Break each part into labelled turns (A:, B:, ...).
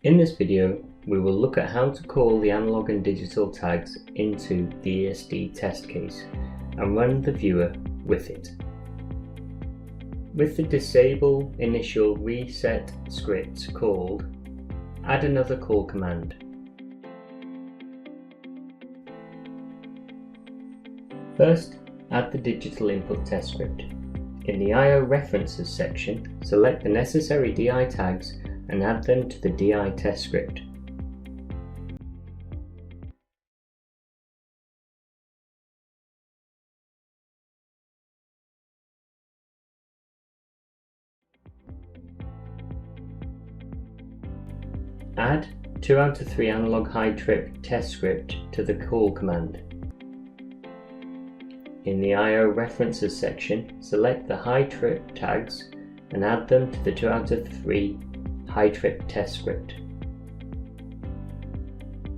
A: In this video, we will look at how to call the analog and digital tags into the ESD test case and run the viewer with it. With the disable initial reset script called, add another call command. First, add the digital input test script. In the I/O references section, select the necessary DI tags and add them to the DI test script. Add 2 out of 3 analog high trip test script to the call command. In the I/O references section, select the high trip tags and add them to the 2 out of 3 high trip test script.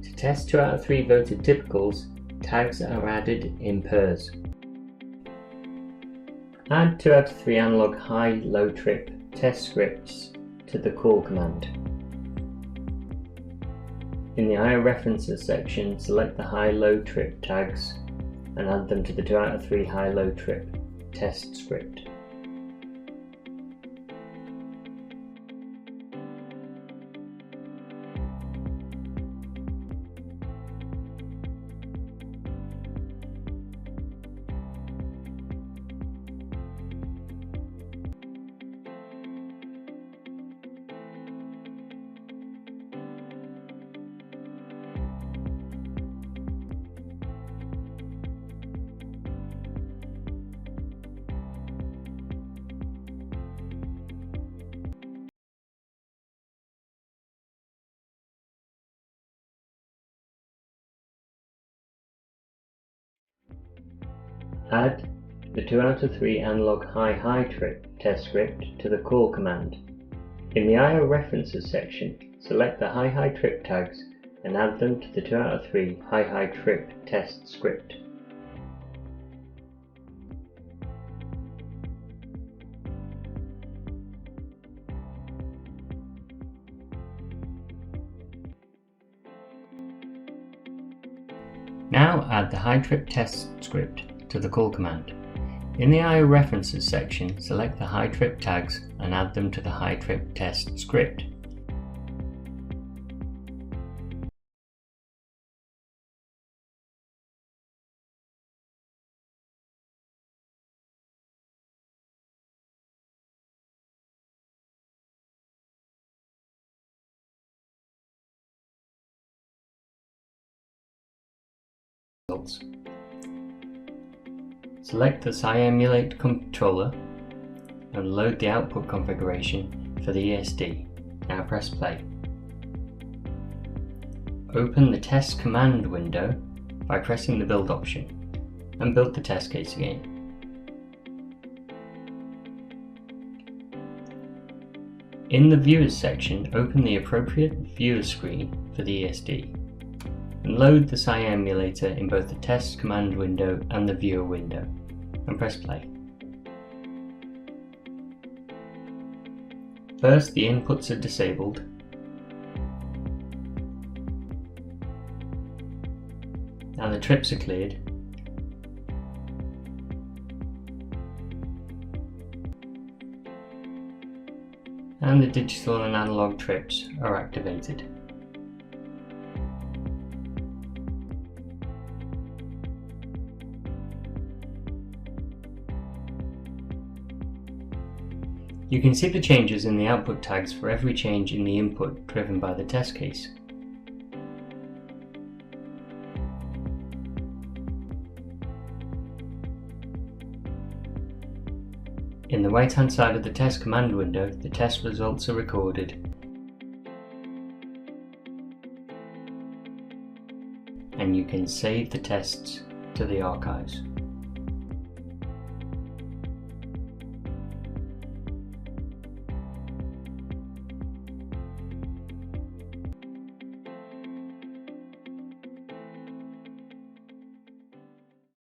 A: To test 2 out of 3 voted typicals, tags are added in pairs. Add 2 out of 3 analog high-low trip test scripts to the call command. In the I/O references section, select the high-low trip tags and add them to the 2 out of 3 high-low trip test script. Add the 2 out of 3 analog high trip test script to the call command. In the I/O references section, select the high trip tags and add them to the 2 out of 3 high trip test script. Now add the high trip test script to the call command. In the I/O references section, select the high trip tags and add them to the high trip test script. Select the SciEmulate controller and load the output configuration for the ESD. Now press play. Open the test command window by pressing the build option and build the test case again. In the viewers section, open the appropriate viewer screen for the ESD and load the SciEmulator in both the test command window and the viewer window, and press play. First, the inputs are disabled. Now the trips are cleared. And the digital and analog trips are activated. You can see the changes in the output tags for every change in the input driven by the test case. In the right hand side of the test command window, the test results are recorded and you can save the tests to the archives.